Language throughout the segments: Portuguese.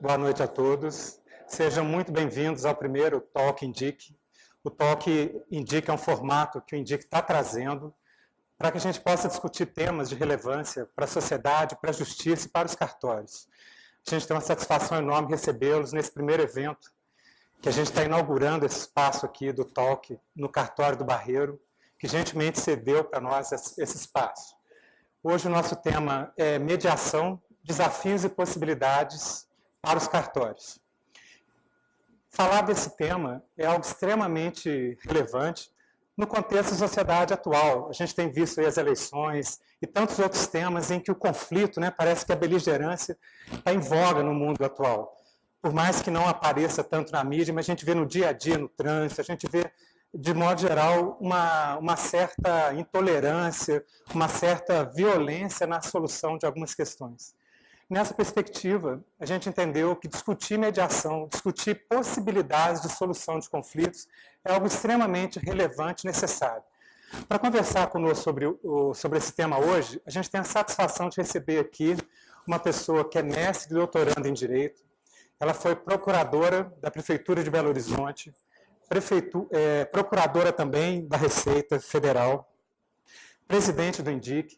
Boa noite a todos. Sejam muito bem-vindos ao primeiro Talk Indique. O Talk Indique é um formato que o Indique está trazendo para que a gente possa discutir temas de relevância para a sociedade, para a justiça e para os cartórios. A gente tem uma satisfação enorme recebê-los nesse primeiro evento, que a gente está inaugurando esse espaço aqui do Talk no Cartório do Barreiro, que gentilmente cedeu para nós esse espaço. Hoje o nosso tema é mediação, desafios e possibilidades para os cartórios. Falar desse tema é algo extremamente relevante no contexto da sociedade atual. A gente tem visto aí as eleições e tantos outros temas em que o conflito, parece que a beligerância está em voga no mundo atual. Por mais que não apareça tanto na mídia, mas a gente vê no dia a dia, no trânsito, a gente vê, de modo geral, uma certa intolerância, uma certa violência na solução de algumas questões. Nessa perspectiva, a gente entendeu que discutir mediação, discutir possibilidades de solução de conflitos é algo extremamente relevante e necessário. Para conversar conosco sobre esse tema hoje, a gente tem a satisfação de receber aqui uma pessoa que é mestre e doutoranda em Direito. Ela foi procuradora da Prefeitura de Belo Horizonte, procuradora também da Receita Federal, presidente do Indique,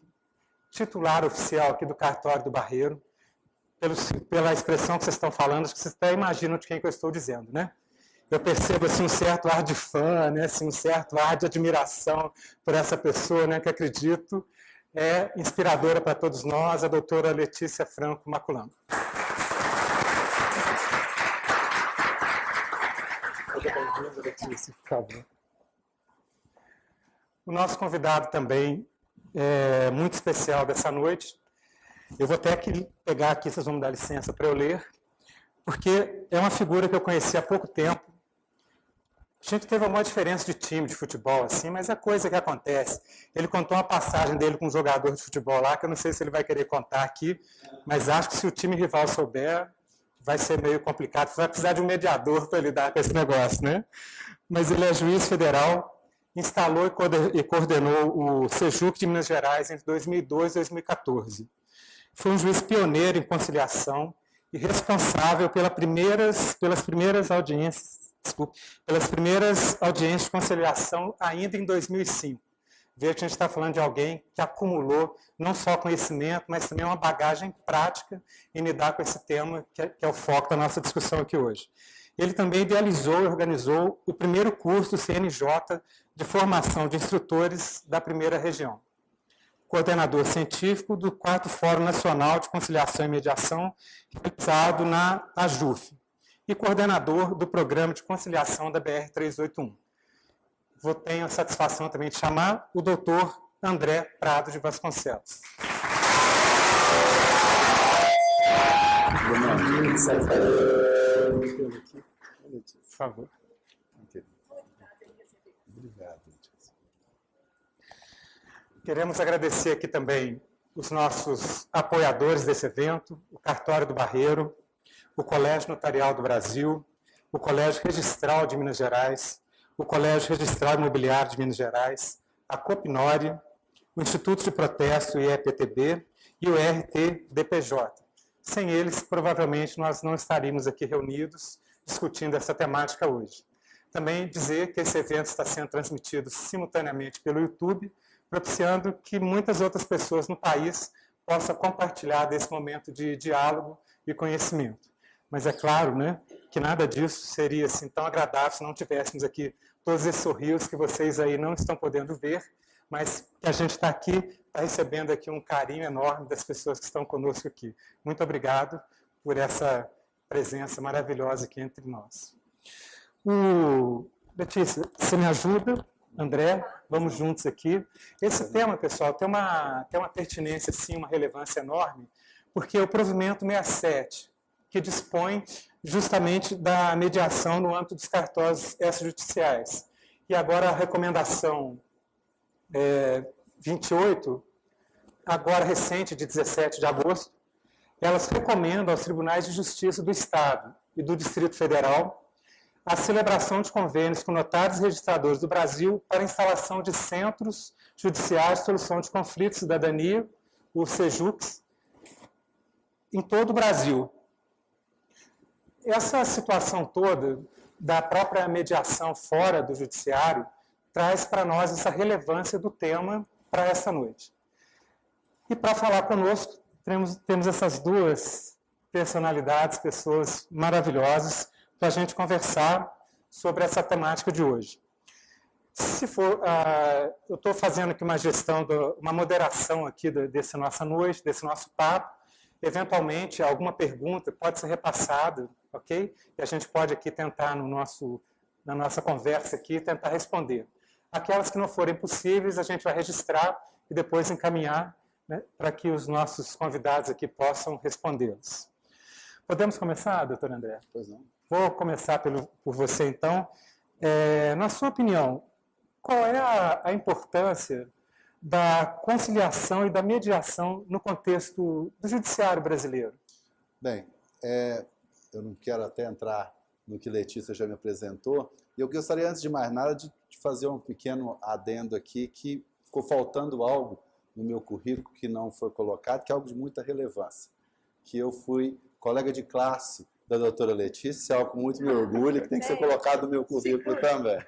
titular oficial aqui do Cartório do Barreiro. Pela expressão que vocês estão falando, acho que vocês até imaginam de quem que eu estou dizendo, Eu percebo assim, um certo ar de fã, assim, um certo ar de admiração por essa pessoa, que acredito é inspiradora para todos nós, a doutora Letícia Franco Maculambo. Letícia, por favor. O nosso convidado também é muito especial dessa noite. Eu vou até pegar aqui, vocês vão me dar licença para eu ler, porque é uma figura que eu conheci há pouco tempo. A gente teve uma diferença de time de futebol, assim, mas é coisa que acontece. Ele contou uma passagem dele com um jogador de futebol lá, que eu não sei se ele vai querer contar aqui, mas acho que se o time rival souber, vai ser meio complicado. Você vai precisar de um mediador para lidar com esse negócio, Mas ele é juiz federal, instalou e coordenou o Sejuc de Minas Gerais entre 2002 e 2014. Foi um juiz pioneiro em conciliação e responsável pelas primeiras audiências de conciliação ainda em 2005. Veja que a gente está falando de alguém que acumulou não só conhecimento, mas também uma bagagem prática em lidar com esse tema que é o foco da nossa discussão aqui hoje. Ele também idealizou e organizou o primeiro curso do CNJ de formação de instrutores da primeira região. Coordenador científico do 4º Fórum Nacional de Conciliação e Mediação, realizado na AJUF, e coordenador do Programa de Conciliação da BR-381. Tenho a satisfação também de chamar o doutor André Prado de Vasconcelos. Por favor. Obrigado. Queremos agradecer aqui também os nossos apoiadores desse evento, o Cartório do Barreiro, o Colégio Notarial do Brasil, o Colégio Registral de Minas Gerais, o Colégio Registral Imobiliário de Minas Gerais, a Copinori, o Instituto de Protesto IEPTB e o RTDPJ. Sem eles, provavelmente, nós não estaríamos aqui reunidos discutindo essa temática hoje. Também dizer que esse evento está sendo transmitido simultaneamente pelo YouTube, propiciando que muitas outras pessoas no país possam compartilhar desse momento de diálogo e conhecimento. Mas é claro, que nada disso seria assim tão agradável se não tivéssemos aqui todos esses sorrisos que vocês aí não estão podendo ver, mas que a gente está aqui, está recebendo aqui um carinho enorme das pessoas que estão conosco aqui. Muito obrigado por essa presença maravilhosa aqui entre nós. Letícia, você me ajuda? André, vamos juntos aqui. Esse tema, pessoal, tem uma pertinência, sim, uma relevância enorme, porque o provimento 67, que dispõe justamente da mediação no âmbito dos cartórios extrajudiciais. E agora a recomendação 28, agora recente, de 17 de agosto, elas recomendam aos tribunais de justiça do Estado e do Distrito Federal a celebração de convênios com notários e registradores do Brasil para a instalação de centros judiciais de solução de conflitos de cidadania, os SEJUCs, em todo o Brasil. essa situação toda da própria mediação fora do judiciário traz para nós essa relevância do tema para essa noite. E para falar conosco, temos essas duas personalidades, pessoas maravilhosas, para a gente conversar sobre essa temática de hoje. Se for, eu estou fazendo aqui uma gestão, uma moderação aqui dessa nossa noite, desse nosso papo. Eventualmente, alguma pergunta pode ser repassada, ok? E a gente pode aqui tentar, na nossa conversa aqui, tentar responder. Aquelas que não forem possíveis, a gente vai registrar e depois encaminhar, né, para que os nossos convidados aqui possam respondê-los. Podemos começar, doutor André? Pois não. Vou começar por você, então. Na sua opinião, qual é a importância da conciliação e da mediação no contexto do judiciário brasileiro? Bem, eu não quero até entrar no que Letícia já me apresentou. Eu gostaria, antes de mais nada, de fazer um pequeno adendo aqui, que ficou faltando algo no meu currículo que não foi colocado, que é algo de muita relevância. Que eu fui colega de classe da doutora Letícia, é algo com muito me orgulho, que tem que ser colocado no meu currículo também.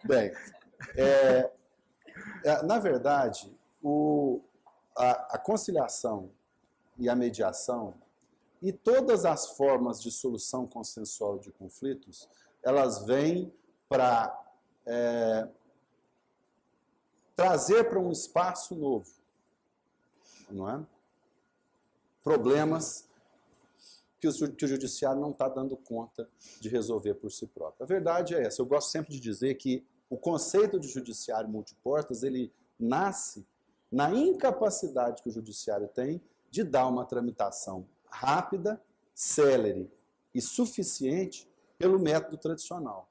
Bem, na verdade, a conciliação e a mediação e todas as formas de solução consensual de conflitos, elas vêm para trazer para um espaço novo, não é? Problemas que o judiciário não está dando conta de resolver por si próprio. A verdade é essa. Eu gosto sempre de dizer que o conceito de judiciário multiportas, ele nasce na incapacidade que o judiciário tem de dar uma tramitação rápida, célere e suficiente pelo método tradicional.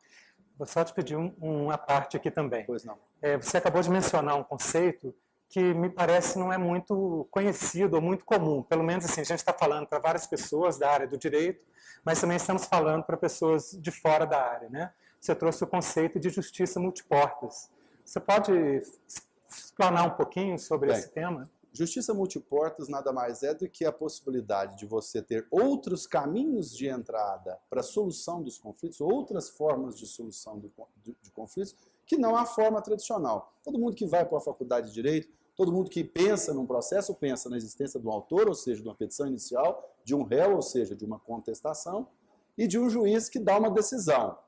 Vou só te pedir uma parte aqui também. Pois não. Você acabou de mencionar um conceito que me parece não é muito conhecido ou muito comum. Pelo menos assim, a gente está falando para várias pessoas da área do direito, mas também estamos falando para pessoas de fora da área, né? Você trouxe o conceito de justiça multiportas. Você pode explanar um pouquinho sobre esse tema? Justiça multiportas nada mais é do que a possibilidade de você ter outros caminhos de entrada para a solução dos conflitos, outras formas de solução de conflitos, que não a forma tradicional. Todo mundo que vai para a faculdade de Direito, todo mundo que pensa num processo, pensa na existência do autor, ou seja, de uma petição inicial, de um réu, ou seja, de uma contestação, e de um juiz que dá uma decisão.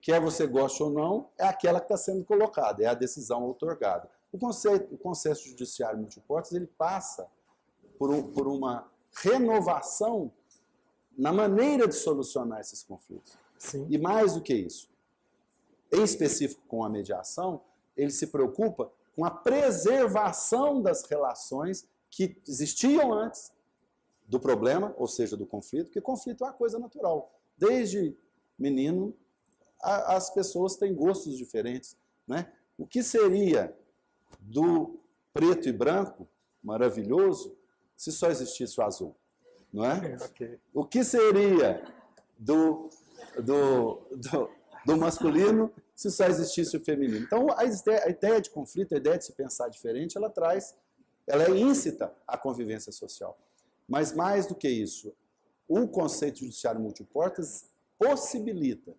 Quer você goste ou não, é aquela que está sendo colocada, é a decisão outorgada. O conceito judiciário multiportas, ele passa por uma renovação na maneira de solucionar esses conflitos. Sim. E mais do que isso, em específico com a mediação, ele se preocupa com a preservação das relações que existiam antes do problema, ou seja, do conflito, porque conflito é uma coisa natural. Desde menino, as pessoas têm gostos diferentes, né? O que seria do preto e branco, maravilhoso, se só existisse o azul, não é? Okay. O que seria do masculino se só existisse o feminino? Então, a ideia de conflito, a ideia de se pensar diferente, ela é íncita à convivência social. Mas mais do que isso, o conceito judiciário multiportas possibilita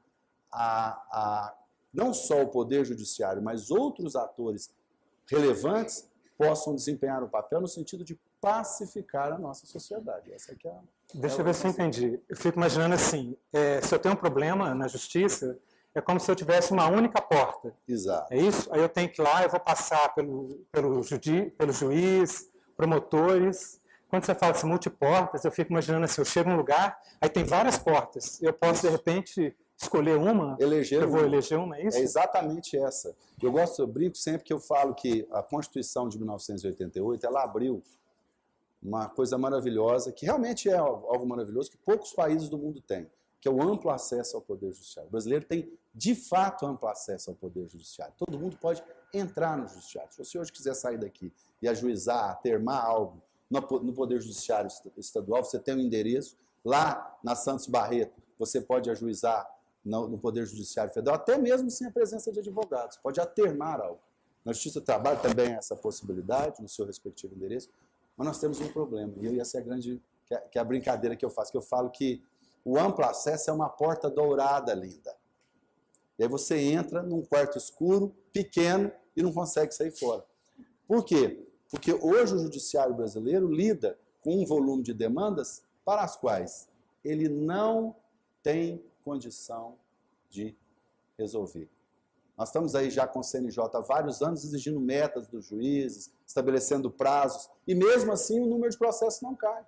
não só o poder judiciário, mas outros atores relevantes possam desempenhar um papel no sentido de pacificar a nossa sociedade. Essa aqui Deixa eu ver se eu entendi. Eu fico imaginando assim, se eu tenho um problema na justiça, é como se eu tivesse uma única porta. Exato. É isso? Aí eu tenho que ir lá, eu vou passar pelo juiz, promotores. Quando você fala assim, multiportas, eu fico imaginando assim, eu chego num lugar, aí tem várias portas. Eu posso, de repente, escolher uma? Eu vou eleger uma, é isso? É exatamente essa. Eu brinco sempre que eu falo que a Constituição de 1988, ela abriu uma coisa maravilhosa, que realmente é algo maravilhoso, que poucos países do mundo têm, que é o amplo acesso ao Poder Judiciário. O brasileiro tem, de fato, amplo acesso ao Poder Judiciário. Todo mundo pode entrar no Judiciário. Se você hoje quiser sair daqui e ajuizar, termar algo no Poder Judiciário Estadual, você tem um endereço. Lá na Santos Barreto, você pode ajuizar no Poder Judiciário Federal, até mesmo sem a presença de advogados. Pode atermar algo. Na Justiça do Trabalho também há essa possibilidade, no seu respectivo endereço. Mas nós temos um problema, e essa é a grande, que é a brincadeira que eu faço, que eu falo que O amplo acesso é uma porta dourada linda. E aí você entra num quarto escuro, pequeno, e não consegue sair fora. Por quê? Porque hoje o judiciário brasileiro lida com um volume de demandas para as quais ele não tem condição de resolver. Nós estamos aí já com o CNJ há vários anos exigindo metas dos juízes, estabelecendo prazos, e mesmo assim o número de processos não cai.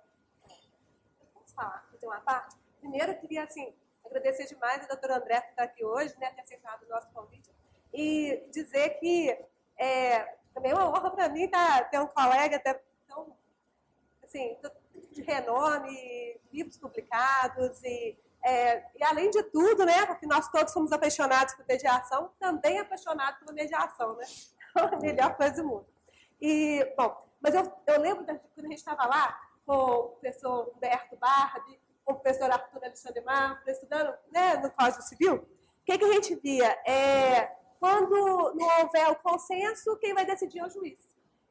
Vamos fazer uma parte? Primeiro, eu queria agradecer demais a doutora André que está aqui hoje, né, ter aceitado o nosso convite, e dizer que também é uma honra para mim ter um colega tão de renome, livros publicados, e além de tudo, né, porque nós todos somos apaixonados por mediação, também apaixonados pela mediação, né? A melhor coisa do mundo. E, bom, mas eu lembro quando a gente estava lá com o professor Humberto Barbi, com o professor Arthur Alexandre Marco, estudando, né, no Código Civil, o que a gente via? Quando não houver o consenso, quem vai decidir é o juiz.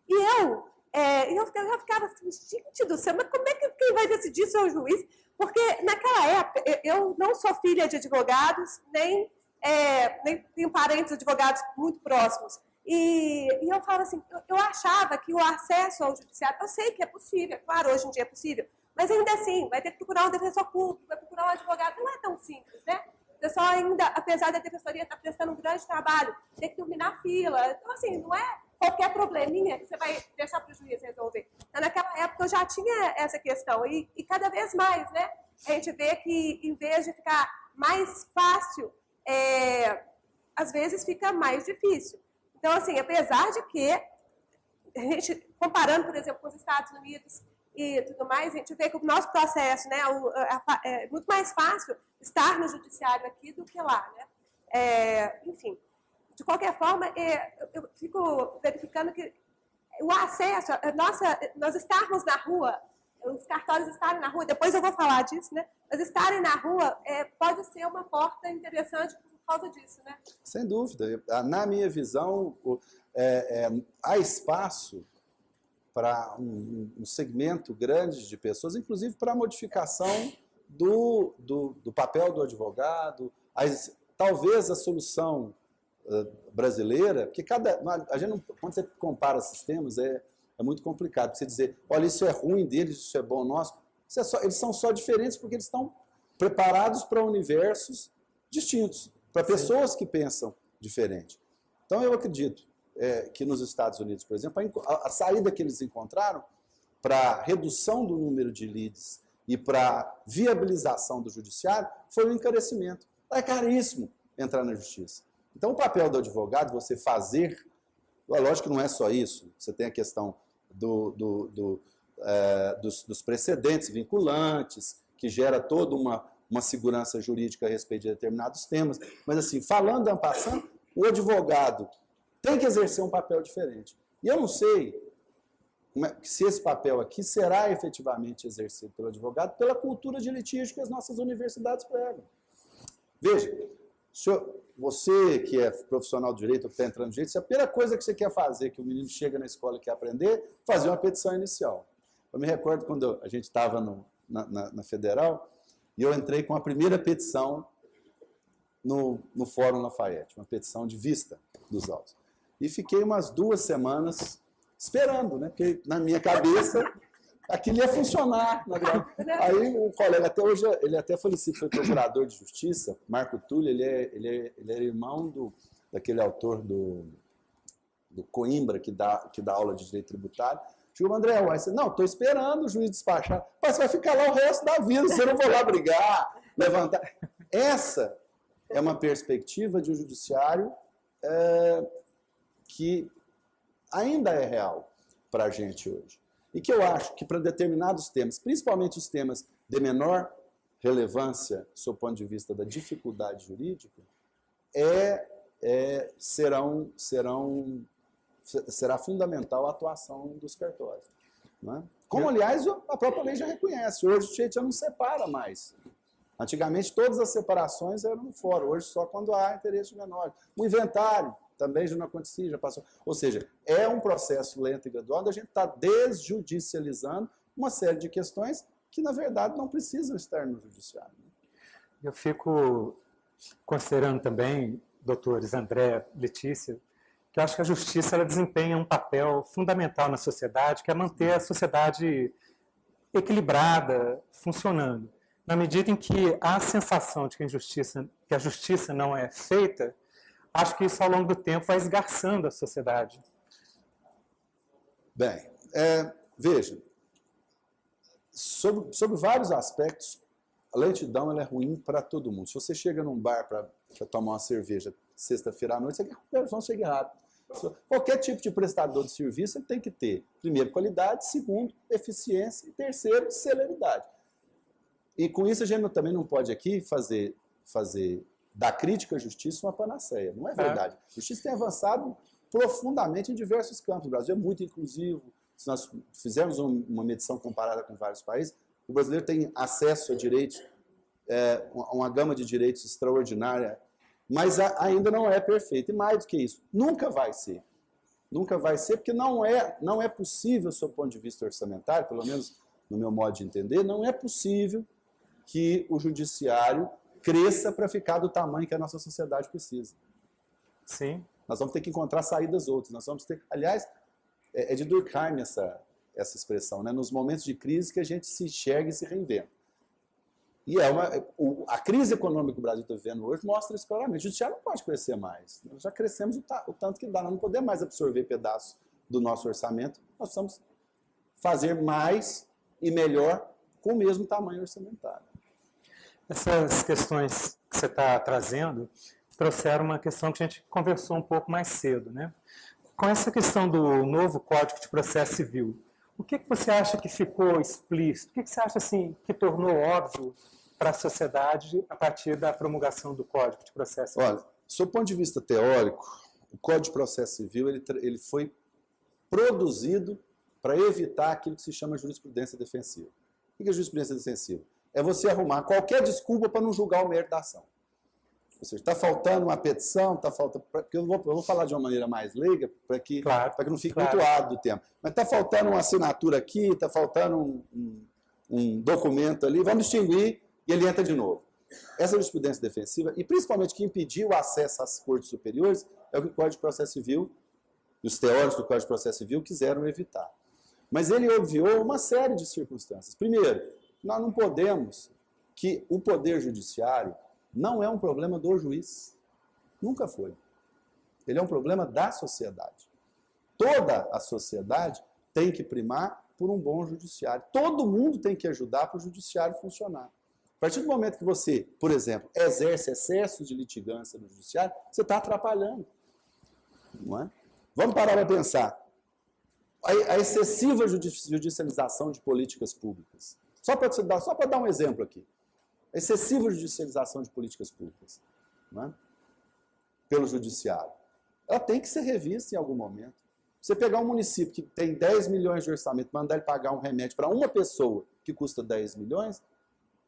E eu ficava assim, gente do céu, mas como é que quem vai decidir se é o juiz? Porque naquela época, eu não sou filha de advogados, nem tenho parentes advogados muito próximos. E eu falo assim, eu achava que o acesso ao judiciário, eu sei que é possível, claro, hoje em dia é possível, mas ainda assim, vai ter que procurar um defensor público, vai procurar um advogado, não é tão simples, né? O pessoal ainda, apesar da defensoria estar prestando um grande trabalho, tem que terminar a fila. Então, assim, não é qualquer probleminha que você vai deixar para o juiz resolver. Então, naquela época eu já tinha essa questão. E cada vez mais, né? A gente vê que, em vez de ficar mais fácil, às vezes fica mais difícil. Então, assim, apesar de que, a gente, comparando, por exemplo, com os Estados Unidos e tudo mais, a gente vê que o nosso processo, né, é muito mais fácil estar no judiciário aqui do que lá, né? Enfim, de qualquer forma, eu fico verificando que o acesso, nós estarmos na rua, os cartórios estarem na rua, depois eu vou falar disso, né? Mas estarem na rua pode ser uma porta interessante por causa disso, né? Sem dúvida. Na minha visão, há espaço para um segmento grande de pessoas, inclusive para a modificação do papel do advogado. Talvez a solução brasileira, porque a gente não, quando você compara sistemas, é muito complicado. Você dizer, olha, isso é ruim deles, isso é bom nosso. Eles são só diferentes porque eles estão preparados para universos distintos, para pessoas que pensam diferente. Então, eu acredito que nos Estados Unidos, por exemplo, a saída que eles encontraram para redução do número de leads e para viabilização do judiciário foi o encarecimento. É caríssimo entrar na justiça. Então, o papel do advogado, você fazer, lógico que não é só isso, você tem a questão dos precedentes vinculantes, que gera toda uma segurança jurídica a respeito de determinados temas, mas assim, falando en passant, o advogado tem que exercer um papel diferente. E eu não sei se esse papel aqui será efetivamente exercido pelo advogado pela cultura de litígio que as nossas universidades pregam. Veja, você que é profissional de direito, ou que está entrando no direito, se a primeira coisa que você quer fazer, que o menino chega na escola e quer aprender, fazer uma petição inicial. Eu me recordo quando a gente estava na Federal, e eu entrei com a primeira petição no Fórum Lafayette, uma petição de vista dos autos. E fiquei umas 2 semanas esperando, né? Porque na minha cabeça aquilo ia funcionar. Aí o colega, até hoje, ele até falecido, foi procurador de justiça, Marco Túlio, ele era irmão daquele autor do Coimbra, que dá aula de direito tributário. Chegou o André, não, estou esperando o juiz despachar. Mas você vai ficar lá o resto da vida, você não vai lá brigar, levantar. Essa é uma perspectiva de um judiciário que ainda é real para a gente hoje. E que eu acho que para determinados temas, principalmente os temas de menor relevância, sob o ponto de vista da dificuldade jurídica, será fundamental a atuação dos cartórios. Não é? Como, aliás, a própria lei já reconhece. Hoje o sujeito já não separa mais. Antigamente, todas as separações eram no fórum. Hoje, só quando há interesse menor. O inventário também já não acontecia, já passou. Ou seja, é um processo lento e gradual, a gente está desjudicializando uma série de questões que, na verdade, não precisam estar no judiciário. Eu fico considerando também, doutores André, Letícia, que eu acho que a justiça ela desempenha um papel fundamental na sociedade, que é manter a sociedade equilibrada, funcionando. Na medida em que há a sensação de que a justiça não é feita, acho que isso ao longo do tempo vai esgarçando a sociedade. Bem, veja, sobre vários aspectos, a lentidão ela é ruim para todo mundo. Se você chega num bar para tomar uma cerveja sexta-feira à noite, você quer que a pessoa chegue rápido. Qualquer tipo de prestador de serviço ele tem que ter, primeiro, qualidade, segundo, eficiência e terceiro, celeridade. E com isso a gente também não pode aqui fazer da crítica à justiça uma panaceia. Não é verdade. A justiça tem avançado profundamente em diversos campos. O Brasil é muito inclusivo. Se nós fizermos uma medição comparada com vários países, o brasileiro tem acesso a direitos, uma gama de direitos extraordinária, mas ainda não é perfeito. E mais do que isso, nunca vai ser. Nunca vai ser, porque não é possível, sob o ponto de vista orçamentário, pelo menos no meu modo de entender, não é possível que o judiciário cresça para ficar do tamanho que a nossa sociedade precisa. Sim. Nós vamos ter que encontrar saídas outras. Nós vamos ter, aliás, é de Durkheim essa expressão, né? Nos momentos de crise que a gente se enxerga e se reinventa. E a crise econômica que o Brasil está vivendo hoje mostra isso claramente. O judiciário não pode crescer mais. Nós já crescemos o tanto que dá. Nós não podemos mais absorver pedaços do nosso orçamento. Nós precisamos fazer mais e melhor com o mesmo tamanho orçamentário. Essas questões que você está trazendo trouxeram uma questão que a gente conversou um pouco mais cedo, né? Com essa questão do novo Código de Processo Civil, o que você acha que ficou explícito? O que você acha assim, que tornou óbvio para a sociedade a partir da promulgação do Código de Processo Civil? Olha, sob o ponto de vista teórico, o Código de Processo Civil ele foi produzido para evitar aquilo que se chama jurisprudência defensiva. O que é jurisprudência defensiva? É você arrumar qualquer desculpa para não julgar o mérito da ação. Ou seja, está faltando uma petição, está faltando. Porque eu vou falar de uma maneira mais leiga, para que não fique muito árido do tempo. Mas está faltando uma assinatura aqui, está faltando um documento ali, vamos distinguir e ele entra de novo. Essa jurisprudência defensiva, e principalmente que impediu o acesso às cortes superiores, é o que o Código de Processo Civil, e os teóricos do Código de Processo Civil quiseram evitar. Mas ele obviou uma série de circunstâncias. Primeiro, nós não podemos que o Poder Judiciário não é um problema do juiz. Nunca foi. Ele é um problema da sociedade. Toda a sociedade tem que primar por um bom judiciário. Todo mundo tem que ajudar para o judiciário funcionar. A partir do momento que você, por exemplo, exerce excesso de litigância no judiciário, você está atrapalhando. Não é? Vamos parar para pensar. A excessiva judicialização de políticas públicas. Só para dar um exemplo aqui. A excessiva judicialização de políticas públicas, não é? Pelo judiciário. Ela tem que ser revista em algum momento. Você pegar um município que tem 10 milhões de orçamento, mandar ele pagar um remédio para uma pessoa que custa 10 milhões,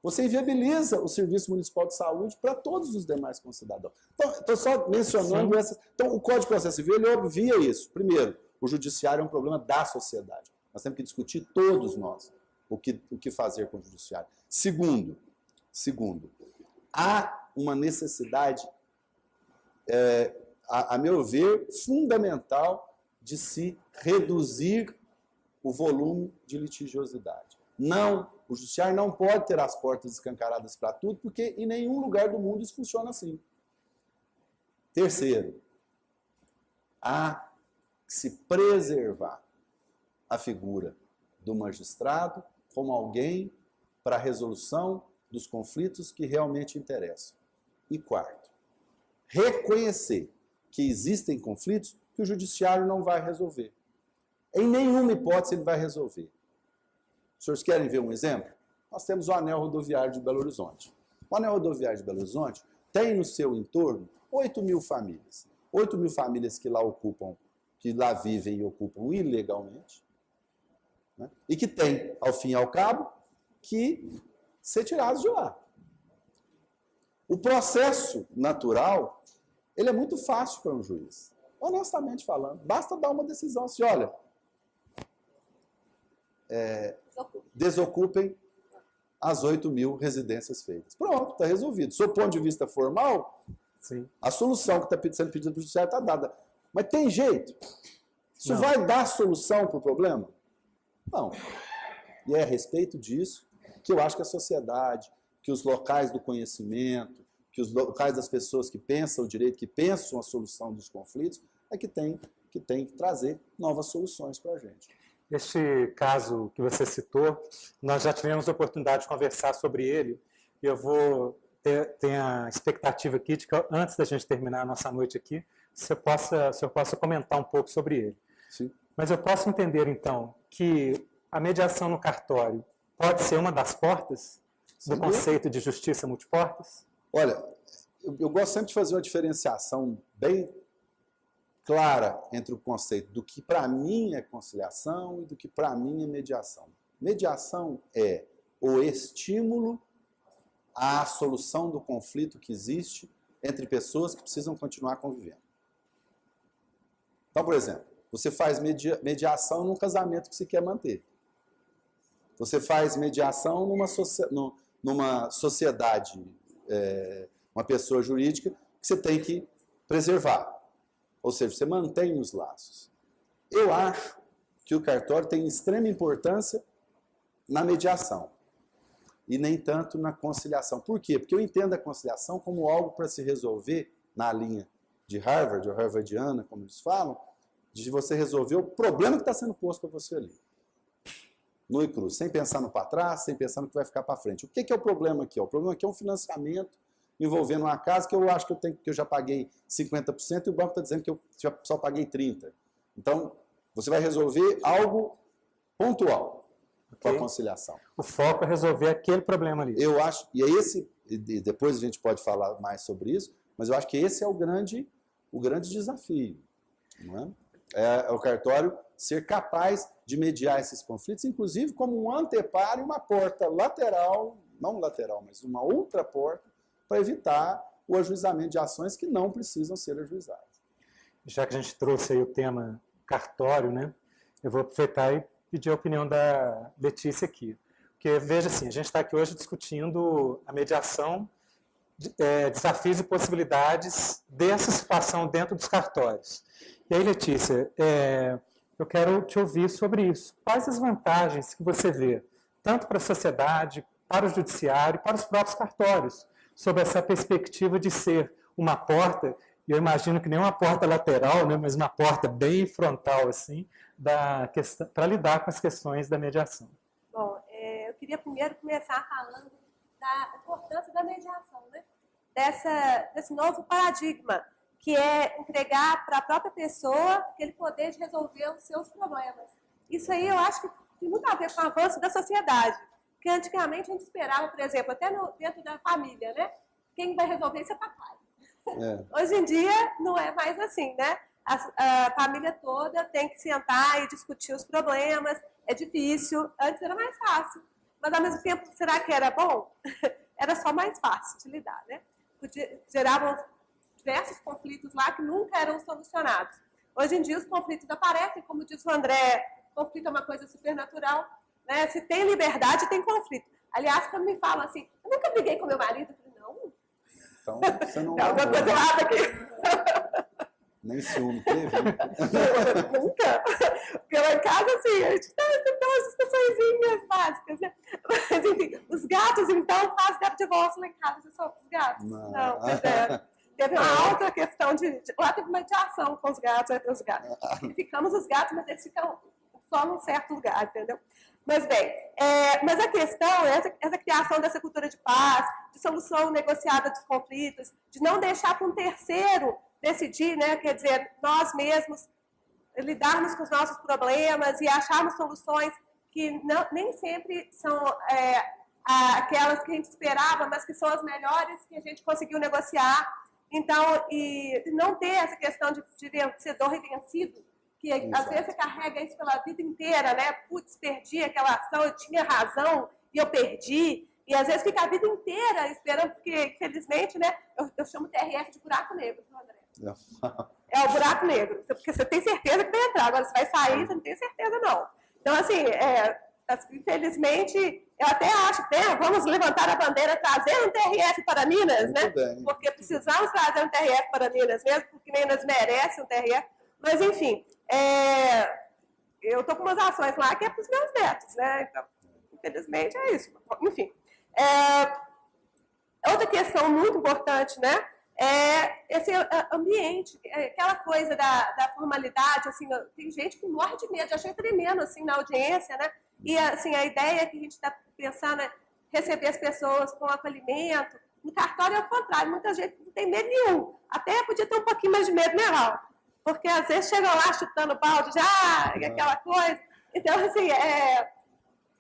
você inviabiliza o Serviço Municipal de Saúde para todos os demais concidadãos. Então, estou só mencionando essas. Então, o Código de Processo Civil ele obvia isso. Primeiro, o judiciário é um problema da sociedade. Nós temos que discutir todos nós o que fazer com o judiciário. Segundo, há uma necessidade, a meu ver, fundamental de se reduzir o volume de litigiosidade. Não, o judiciário não pode ter as portas escancaradas para tudo, porque em nenhum lugar do mundo isso funciona assim. Terceiro, há que se preservar a figura do magistrado como alguém para a resolução dos conflitos que realmente interessam. E quarto, reconhecer que existem conflitos que o judiciário não vai resolver. Em nenhuma hipótese ele vai resolver. Os senhores querem ver um exemplo? Nós temos o Anel Rodoviário de Belo Horizonte. O Anel Rodoviário de Belo Horizonte tem no seu entorno 8.000 famílias. 8.000 famílias que lá vivem e ocupam ilegalmente, né? E que tem, ao fim e ao cabo, que ser tirados de lá. O processo natural, ele é muito fácil para um juiz. Honestamente falando, basta dar uma decisão assim, olha, desocupem as 8.000 residências feitas. Pronto, está resolvido. Do ponto de vista formal, Sim. a solução que está sendo pedida para o judiciário está dada. Mas tem jeito? Isso Não. vai dar solução para o problema? Não. E é a respeito disso que eu acho que a sociedade, que os locais do conhecimento, que os locais das pessoas que pensam o direito, que pensam a solução dos conflitos, é que tem que trazer novas soluções para a gente. Este caso que você citou, nós já tivemos a oportunidade de conversar sobre ele, e eu vou ter a expectativa aqui de que, antes da gente terminar a nossa noite aqui, o senhor possa comentar um pouco sobre ele. Sim. Mas eu posso entender, então, que a mediação no cartório pode ser uma das portas do conceito de justiça multiportas? Olha, eu gosto sempre de fazer uma diferenciação bem clara entre o conceito do que para mim é conciliação e do que para mim é mediação. Mediação é o estímulo à solução do conflito que existe entre pessoas que precisam continuar convivendo. Então, por exemplo, você faz mediação num casamento que se quer manter. Você faz mediação numa sociedade, uma pessoa jurídica que você tem que preservar. Ou seja, você mantém os laços. Eu acho que o cartório tem extrema importância na mediação e nem tanto na conciliação. Por quê? Porque eu entendo a conciliação como algo para se resolver na linha de Harvard, ou harvardiana, como eles falam, de você resolver o problema que está sendo posto para você ali. Nu e cru, sem pensar no para trás, sem pensar no que vai ficar para frente. O que é o problema aqui? O problema aqui é um financiamento envolvendo uma casa que eu acho que eu já paguei 50% e o banco está dizendo que eu só paguei 30%. Então, você vai resolver algo pontual com a conciliação. O foco é resolver aquele problema ali. Eu acho, e depois a gente pode falar mais sobre isso, mas eu acho que esse é o grande desafio. Não é? É o cartório ser capaz de mediar esses conflitos, inclusive como um anteparo e uma porta lateral, não lateral, mas uma outra porta, para evitar o ajuizamento de ações que não precisam ser ajuizadas. Já que a gente trouxe aí o tema cartório, né, eu vou aproveitar e pedir a opinião da Letícia aqui. Porque, veja assim, a gente está aqui hoje discutindo a mediação, desafios e possibilidades dessa situação dentro dos cartórios. E aí, Letícia, eu quero te ouvir sobre isso. Quais as vantagens que você vê, tanto para a sociedade, para o judiciário, para os próprios cartórios, sobre essa perspectiva de ser uma porta, e eu imagino que nem uma porta lateral, né, mas uma porta bem frontal, assim, para lidar com as questões da mediação? Bom, eu queria primeiro começar falando da importância da mediação, né? Desse novo paradigma, que é entregar para a própria pessoa aquele poder de resolver os seus problemas. Isso aí eu acho que tem muito a ver com o avanço da sociedade. Porque antigamente a gente esperava, por exemplo, até dentro da família, né? Quem vai resolver isso é papai. Hoje em dia não é mais assim, né? A família toda tem que sentar e discutir os problemas. É difícil. Antes era mais fácil. Mas, ao mesmo tempo, será que era bom? Era só mais fácil de lidar, né? Geravam diversos conflitos lá que nunca eram solucionados. Hoje em dia, os conflitos aparecem, como disse o André, conflito é uma coisa supernatural, né? Se tem liberdade, tem conflito. Aliás, quando me falam assim, eu nunca briguei com meu marido, eu falei, não. Então, você não... Tem alguma coisa errada aqui. Nem ciúme teve, né? Nunca. Porque lá em casa, assim, a gente tem umas discussõezinhas básicas, né? Mas, enfim, os gatos, então, quase deram divórcio lá em casa. Você só os gatos? Não, pois é. Teve uma alta questão lá teve uma mediação com os gatos, entre os gatos. Ficamos os gatos, mas eles ficam só num certo lugar, entendeu? Mas, bem, mas a questão é essa criação dessa cultura de paz, de solução negociada dos conflitos, de não deixar para um terceiro decidir, né? Quer dizer, nós mesmos lidarmos com os nossos problemas e acharmos soluções que nem sempre são aquelas que a gente esperava, mas que são as melhores que a gente conseguiu negociar. Então, e não ter essa questão de vencedor e vencido, que às vezes você carrega isso pela vida inteira, né? Putz, perdi aquela ação, eu tinha razão e eu perdi. E às vezes fica a vida inteira esperando, porque, infelizmente, né? Eu chamo TRF de buraco negro, viu, André? É o buraco negro, porque você tem certeza que vai entrar, agora você vai sair, você não tem certeza, não. Então, assim, Infelizmente, eu até acho que vamos levantar a bandeira, trazer um TRF para Minas, Muito né? bem. Porque precisamos trazer um TRF para Minas mesmo, porque Minas merece um TRF. Mas, enfim, eu estou com umas ações lá que é para os meus netos, né? Então, infelizmente, é isso. Enfim. Outra questão muito importante, né? É esse ambiente, aquela coisa da formalidade, assim, tem gente que morre de medo, já chega tremendo, assim, na audiência, né? E, assim, a ideia que a gente está pensando é receber as pessoas com acolhimento. No cartório é o contrário, muita gente não tem medo nenhum. Até podia ter um pouquinho mais de medo, né, Raul? Porque, às vezes, chegam lá chutando balde, já, aquela coisa. Então, assim,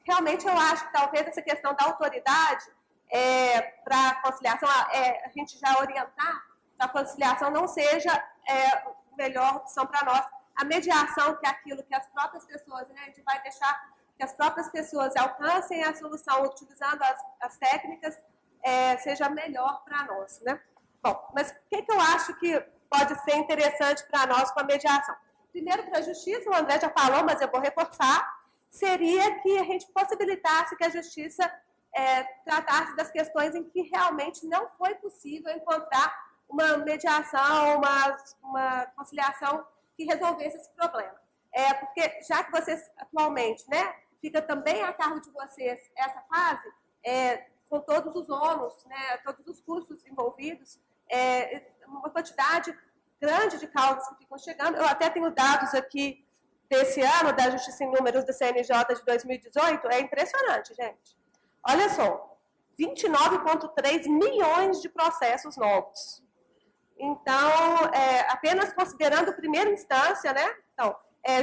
realmente eu acho que talvez essa questão da autoridade para a conciliação, a gente já orientar que a conciliação não seja a melhor opção para nós. A mediação, que é aquilo que as próprias pessoas, né, a gente vai deixar que as próprias pessoas alcancem a solução utilizando as técnicas, seja melhor para nós, né? Bom, mas o que eu acho que pode ser interessante para nós com a mediação? Primeiro, para a justiça, o André já falou, mas eu vou reforçar, seria que a gente possibilitasse que a justiça tratasse das questões em que realmente não foi possível encontrar uma mediação, uma conciliação que resolvesse esse problema. Porque já que vocês atualmente, né, fica também a cargo de vocês essa fase, com todos os ônus, né, todos os custos envolvidos, uma quantidade grande de causas que ficam chegando. Eu até tenho dados aqui desse ano, da Justiça em Números do CNJ de 2018, é impressionante, gente. Olha só, 29,3 milhões de processos novos. Então, apenas considerando primeira instância, né? Então,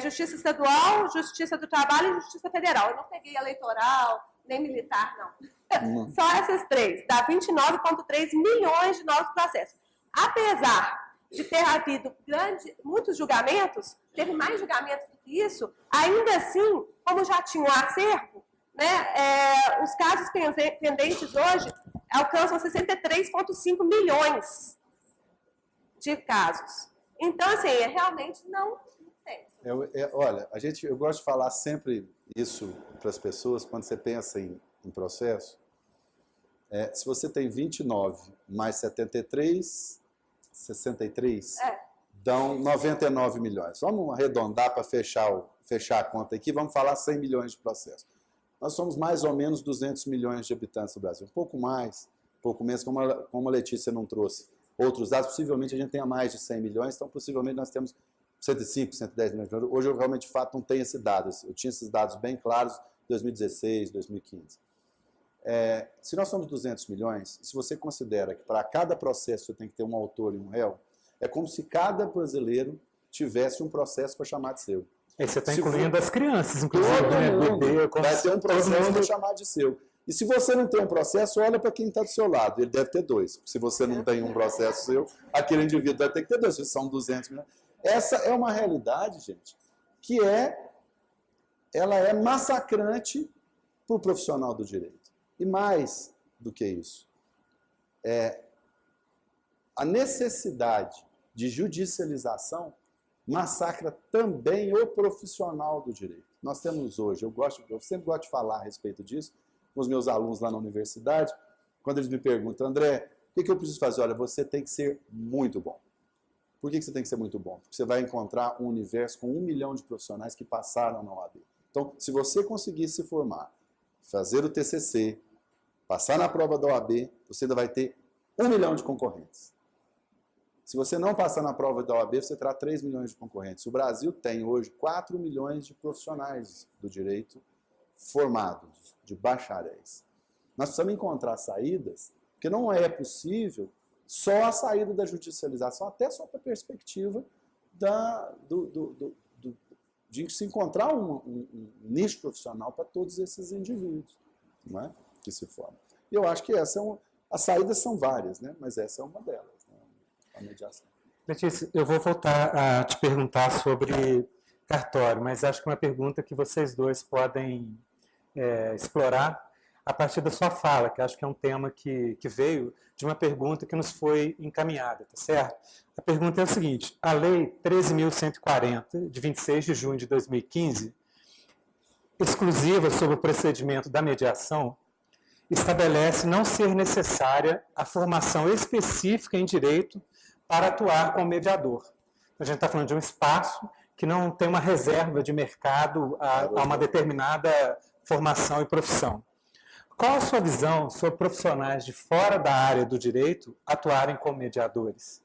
Justiça Estadual, Justiça do Trabalho e Justiça Federal. Eu não peguei eleitoral, nem militar, não. Só essas três, dá 29,3 milhões de novos processos. Apesar de ter havido muitos julgamentos, teve mais julgamentos do que isso, ainda assim, como já tinha um acervo, né, os casos pendentes hoje alcançam 63,5 milhões de casos. Então, assim, realmente não tem. Olha, eu gosto de falar sempre isso para as pessoas quando você pensa em processo. Se você tem 29 mais 73, 63, dão 99 milhões. Vamos arredondar para fechar a conta aqui, vamos falar 100 milhões de processos. Nós somos mais ou menos 200 milhões de habitantes no Brasil. Um pouco mais, um pouco menos, como a Letícia não trouxe outros dados. Possivelmente a gente tenha mais de 100 milhões, então possivelmente nós temos 105, 110 milhões de milhões. Hoje eu realmente, de fato, não tenho esse dado. Eu tinha esses dados bem claros em 2016, 2015. Se nós somos 200 milhões, se você considera que para cada processo você tem que ter um autor e um réu, é como se cada brasileiro tivesse um processo para chamar de seu. E você está incluindo as crianças, inclusive, né? Bebê, vai ter um processo para chamar de seu. E se você não tem um processo, olha para quem está do seu lado. Ele deve ter dois. Se você não tem um processo seu, aquele indivíduo vai ter que ter dois. Se são 200 milhões. Essa é uma realidade, gente, que ela é massacrante para o profissional do direito. E mais do que isso, a necessidade de judicialização massacra também o profissional do direito. Nós temos hoje, eu sempre gosto de falar a respeito disso, com os meus alunos lá na universidade, quando eles me perguntam, André, o que eu preciso fazer? Olha, você tem que ser muito bom. Por que você tem que ser muito bom? Porque você vai encontrar um universo com 1 milhão de profissionais que passaram na OAB. Então, se você conseguir se formar, fazer o TCC, passar na prova da OAB, você ainda vai ter 1 milhão de concorrentes. Se você não passar na prova da OAB, você terá 3 milhões de concorrentes. O Brasil tem hoje 4 milhões de profissionais do direito formados, de bacharéis. Nós precisamos encontrar saídas, porque não é possível só a saída da judicialização, até só para a perspectiva de se encontrar um nicho profissional para todos esses indivíduos, não é? Que se formam. E eu acho que as saídas são várias, né? Mas essa é uma delas. A mediação. Letícia, eu vou voltar a te perguntar sobre cartório, mas acho que é uma pergunta que vocês dois podem explorar a partir da sua fala, que acho que é um tema que veio de uma pergunta que nos foi encaminhada, tá certo? A pergunta é o seguinte: a Lei 13.140, de 26 de junho de 2015, exclusiva sobre o procedimento da mediação estabelece não ser necessária a formação específica em direito para atuar como mediador. A gente está falando de um espaço que não tem uma reserva de mercado a uma determinada formação e profissão. Qual a sua visão sobre profissionais de fora da área do direito atuarem como mediadores?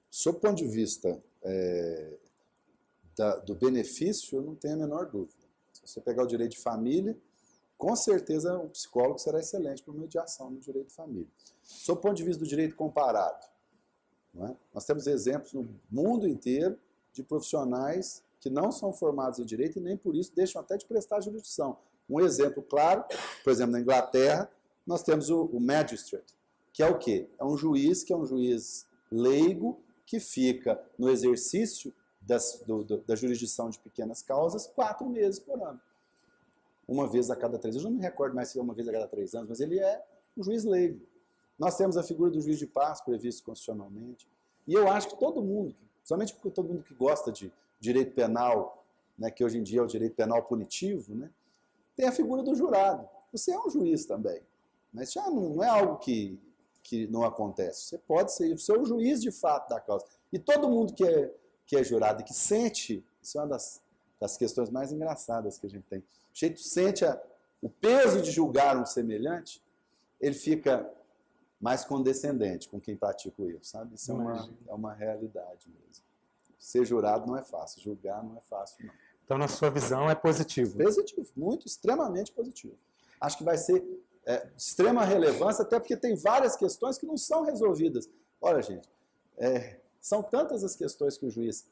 Sob o ponto de vista do benefício, eu não tenho a menor dúvida. Se você pegar o direito de família, com certeza o psicólogo será excelente para mediação no direito de família. Sob o ponto de vista do direito comparado, não é? Nós temos exemplos no mundo inteiro de profissionais que não são formados em direito e nem por isso deixam até de prestar jurisdição. Um exemplo claro, por exemplo, na Inglaterra, nós temos o magistrate, que é o quê? É um juiz que é um juiz leigo que fica no exercício da jurisdição de pequenas causas 4 meses por ano. Uma vez a cada 3 anos, eu não me recordo mais se é uma vez a cada 3 anos, mas ele é um juiz leigo. Nós temos a figura do juiz de paz previsto constitucionalmente. E eu acho que todo mundo, somente todo mundo que gosta de direito penal, né, que hoje em dia é o direito penal punitivo, né, tem a figura do jurado. Você é um juiz também, mas já não é algo que não acontece. Você pode ser, você é o juiz de fato da causa. E todo mundo que é jurado e que sente, isso é uma das questões mais engraçadas que a gente tem, o sujeito sente o peso de julgar um semelhante, ele fica mais condescendente com quem pratica o erro, sabe? Isso é uma realidade mesmo. Ser jurado não é fácil, julgar não é fácil, não. Então, na sua visão, é positivo? Positivo, muito, extremamente positivo. Acho que vai ser de extrema relevância, até porque tem várias questões que não são resolvidas. Olha, gente, são tantas as questões que o juiz,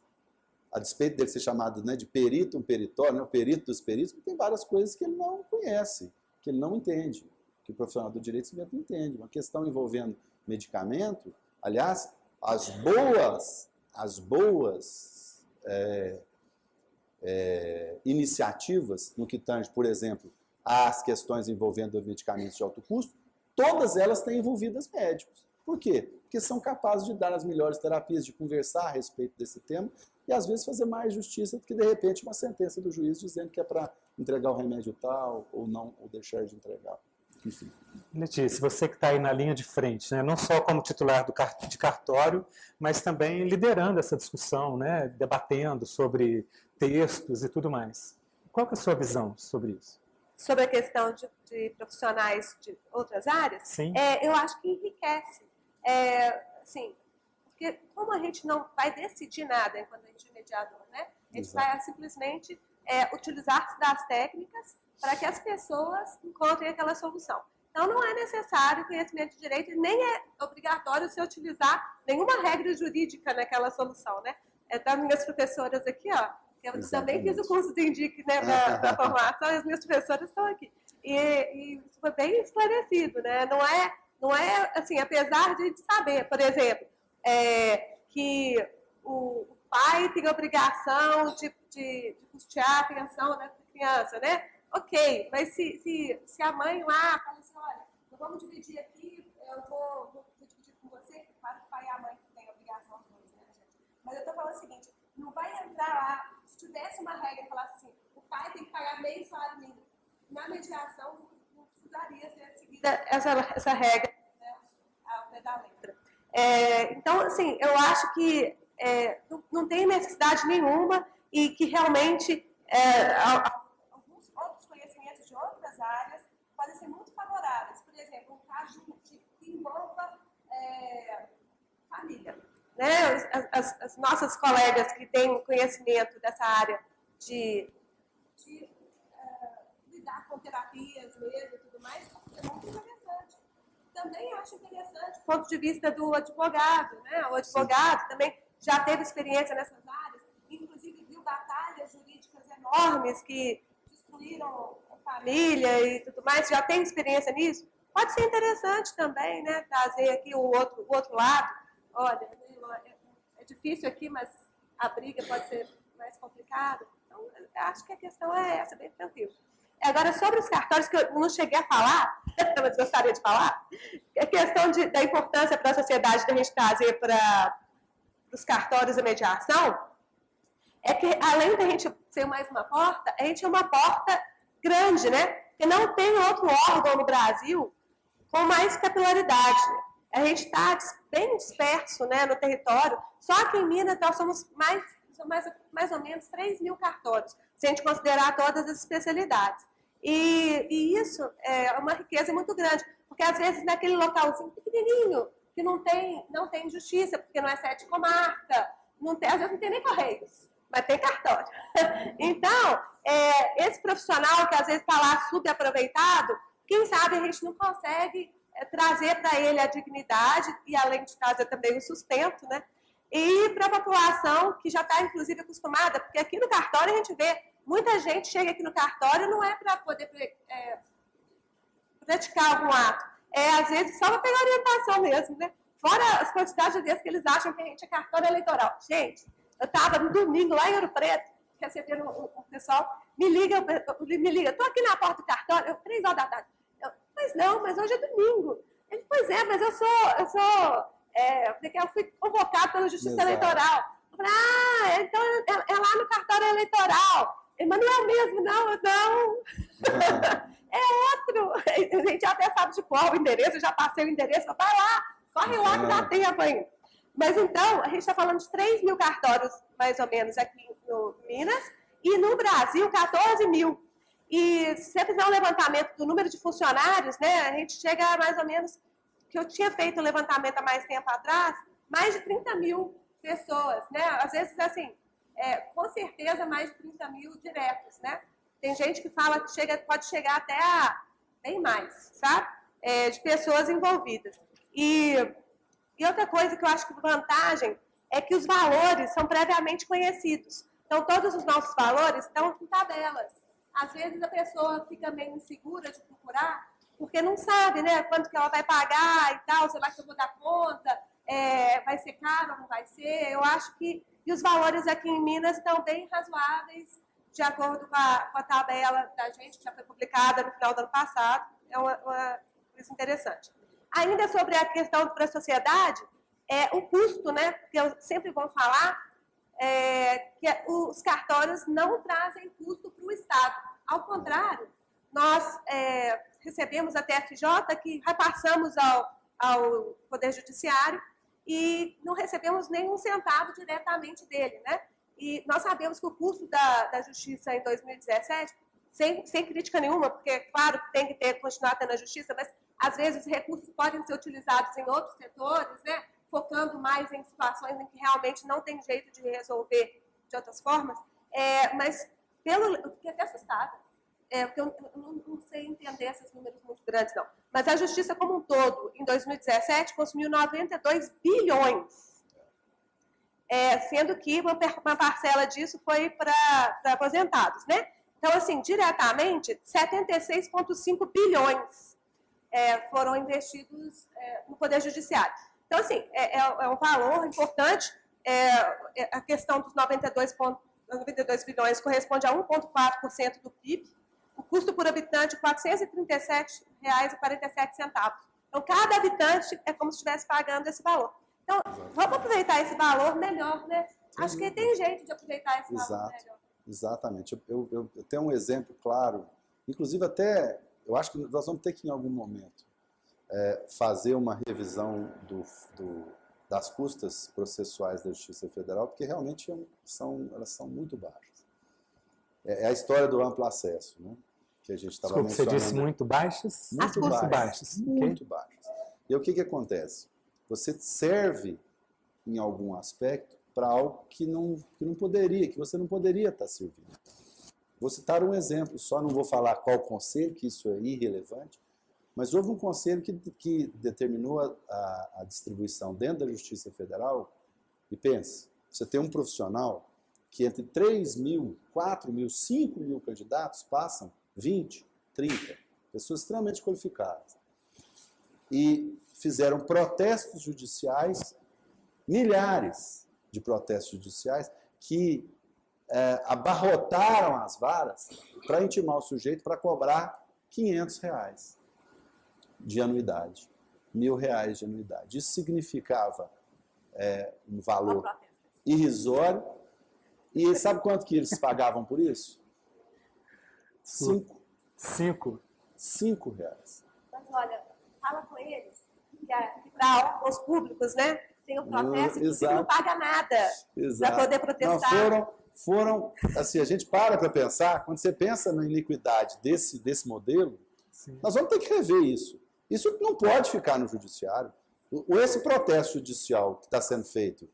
a despeito dele ser chamado, né, de perito, um peritório, né, o perito dos peritos, tem várias coisas que ele não conhece, que ele não entende, que o profissional do direito simplesmente não entende. Uma questão envolvendo medicamento, aliás, as boas iniciativas no que tange, por exemplo, às questões envolvendo medicamentos de alto custo, todas elas têm envolvidas médicos. Por quê? Porque são capazes de dar as melhores terapias, de conversar a respeito desse tema e, às vezes, fazer mais justiça do que, de repente, uma sentença do juiz dizendo que é para entregar o remédio tal ou não, ou deixar de entregar. Enfim. Letícia, você que está aí na linha de frente, né? Não só como titular de cartório, mas também liderando essa discussão, né? Debatendo sobre textos e tudo mais. Qual que é a sua visão sobre isso? Sobre a questão de profissionais de outras áreas? Sim. Eu acho que enriquece. Assim, porque como a gente não vai decidir nada enquanto a gente é mediador, né? A gente vai simplesmente utilizar das técnicas para que as pessoas encontrem aquela solução. Então, não é necessário conhecimento de direito e nem é obrigatório você utilizar nenhuma regra jurídica naquela solução, né? Das minhas professoras aqui, ó, que eu também fiz o curso do INDIC, né, da formação, e as minhas professoras estão aqui. E isso foi bem esclarecido, né? Não é assim, apesar de saber, por exemplo, que o pai tem a obrigação de custear a pensão da criança, né? Ok, mas se a mãe lá fala assim, olha, nós vamos dividir aqui, eu vou dividir com você, claro que o pai e a mãe têm a obrigação de dois, né, gente? Mas eu estou falando o seguinte, não vai entrar lá, se tivesse uma regra e falar assim, o pai tem que pagar meio salário mínimo. Na mediação não precisaria ser seguida essa regra, né, ao pé da letra. Então, assim, eu acho que não tem necessidade nenhuma e que realmente alguns outros conhecimentos de outras áreas podem ser muito favoráveis. Por exemplo, um caso que envolva família. Né? As nossas colegas que têm conhecimento dessa área de lidar com terapias mesmo e tudo mais, é muito interessante. Também acho interessante do ponto de vista do advogado, né? O advogado também já teve experiência nessas áreas, inclusive viu batalhas jurídicas enormes que destruíram a família e tudo mais, já tem experiência nisso. Pode ser interessante também, né? Trazer aqui o outro lado. Olha, é difícil aqui, mas a briga pode ser mais complicada. Então, eu acho que a questão é essa, bem tranquila. Agora, sobre os cartórios, que eu não cheguei a falar, mas gostaria de falar, a questão da importância para a sociedade da gente trazer para os cartórios a mediação, é que, além da gente ser mais uma porta, a gente é uma porta grande, né? Porque não tem outro órgão no Brasil com mais capilaridade. A gente está bem disperso, né, no território. Só que em Minas nós somos mais ou menos 3 mil cartórios, se a gente considerar todas as especialidades. E isso é uma riqueza muito grande, porque às vezes naquele localzinho pequenininho, que não tem justiça, porque não é sede comarca, às vezes não tem nem correios, mas tem cartório. Então, esse profissional que às vezes está lá subaproveitado, quem sabe a gente não consegue trazer para ele a dignidade e, além de trazer também o sustento, né? E para a população que já está, inclusive, acostumada, porque aqui no cartório a gente vê, muita gente chega aqui no cartório não é para poder praticar algum ato, às vezes só para pegar orientação mesmo, né? Fora as quantidades de vezes que eles acham que a gente é cartório eleitoral. Gente, eu estava no domingo lá em Ouro Preto, recebendo o pessoal, me liga, estou aqui na porta do cartório, 3 horas da tarde. Mas hoje é domingo. Ele, pois é, mas eu fui convocado pela Justiça Eleitoral. Eu falei, então é lá no cartório eleitoral. Ele, mas não é o mesmo, não. É outro. A gente até sabe de qual o endereço, eu já passei o endereço, vai lá, corre lá que dá tempo ainda. Mas então, a gente está falando de 3 mil cartórios, mais ou menos, aqui no Minas, e no Brasil, 14 mil. E se você fizer um levantamento do número de funcionários, né, a gente chega a mais ou menos, que eu tinha feito o levantamento há mais tempo atrás, mais de 30 mil pessoas, né? Às vezes, assim, com certeza mais de 30 mil diretos, né? Tem gente que fala que pode chegar até a bem mais, sabe? De pessoas envolvidas. E outra coisa que eu acho que vantagem é que os valores são previamente conhecidos. Então, todos os nossos valores estão em tabelas. Às vezes a pessoa fica meio insegura de procurar, porque não sabe, né, quanto que ela vai pagar e tal, será que eu vou dar conta, vai ser caro ou não vai ser? Eu acho que e os valores aqui em Minas estão bem razoáveis, de acordo com a tabela da gente, que já foi publicada no final do ano passado. É uma coisa interessante. Ainda sobre a questão para a sociedade, o custo, né, que eu sempre vou falar, que os cartórios não trazem custo para o Estado. Ao contrário, nós recebemos a TFJ, que repassamos ao Poder Judiciário, e não recebemos nenhum centavo diretamente dele, né? E nós sabemos que o custo da Justiça em 2017, sem crítica nenhuma, porque, claro, tem que continuar tendo a Justiça, mas, às vezes, os recursos podem ser utilizados em outros setores, né? Focando mais em situações em que realmente não tem jeito de resolver de outras formas, mas eu fiquei até assustada, porque eu não sei entender esses números muito grandes, não. Mas a Justiça como um todo, em 2017, consumiu 92 bilhões, sendo que uma parcela disso foi para aposentados, né? Então, assim, diretamente, 76,5 bilhões foram investidos no Poder Judiciário. Então, assim, é um valor importante. A questão dos 92 bilhões corresponde a 1,4% do PIB. O custo por habitante, R$ 437,47. Então, cada habitante é como se estivesse pagando esse valor. Então, vamos aproveitar esse valor melhor, né? Acho que tem jeito de aproveitar esse valor melhor. Exatamente. Eu tenho um exemplo claro. Inclusive, até, eu acho que nós vamos ter que, em algum momento, fazer uma revisão das custas processuais da Justiça Federal, porque realmente elas são muito baixas. É a história do amplo acesso, né? Que a gente estava mencionando. Você disse muito baixas? Muito baixas. Muito baixas. E o que acontece? Você serve, em algum aspecto, para algo que você não poderia estar servindo. Vou citar um exemplo, só não vou falar qual conselho, que isso é irrelevante, mas houve um conselho que determinou a distribuição dentro da Justiça Federal, e pense, você tem um profissional que entre 3 mil, 4 mil, 5 mil candidatos passam 20, 30, pessoas extremamente qualificadas. E fizeram protestos judiciais, milhares de protestos judiciais, que abarrotaram as varas para intimar o sujeito para cobrar R$500 de anuidade, R$1.000 de anuidade. Isso significava um valor irrisório, E sabe quanto que eles pagavam por isso? 5. 5. 5 reais. Mas olha, fala com eles que para órgãos públicos, né? Tem um protesto que você não paga nada para poder protestar. Não, foram, assim, a gente para pensar, quando você pensa na iniquidade desse modelo, sim, nós vamos ter que rever isso. Isso não pode ficar no judiciário. Esse protesto judicial que está sendo feito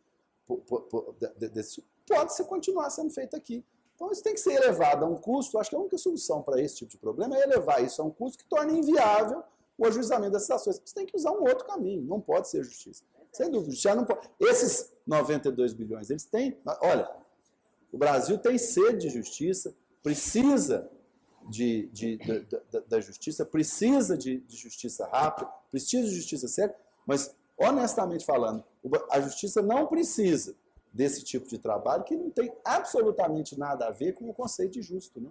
pode continuar sendo feito aqui. Então isso tem que ser elevado a um custo. Acho que a única solução para esse tipo de problema é elevar isso a um custo que torne inviável o ajuizamento dessas ações. Você tem que usar um outro caminho, não pode ser justiça. Sem dúvida, já não pode. Esses 92 bilhões, eles têm... Olha, o Brasil tem sede de justiça, precisa da justiça, precisa de justiça rápida, precisa de justiça séria, mas, honestamente falando, a justiça não precisa desse tipo de trabalho que não tem absolutamente nada a ver com o conceito de justo. Né?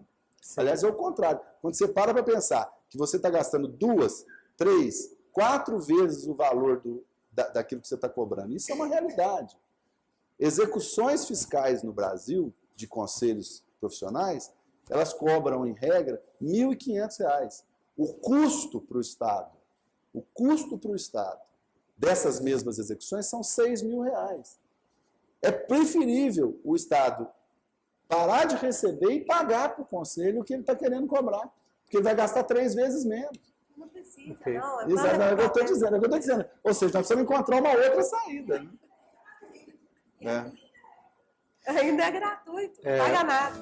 Aliás, é o contrário. Quando você para pensar que você está gastando 2, 3, 4 vezes o valor daquilo que você está cobrando, isso é uma realidade. Execuções fiscais no Brasil, de conselhos profissionais, elas cobram, em regra, R$ 1.500. O custo para o Estado dessas mesmas execuções são R$ 6.000. É preferível o Estado parar de receber e pagar para o conselho o que ele está querendo cobrar, porque ele vai gastar 3 vezes menos. Não precisa, Okay. não. Exato, é o que eu estou dizendo, Ou seja, nós precisamos encontrar uma outra saída. Né? Ainda é gratuito, não paga nada.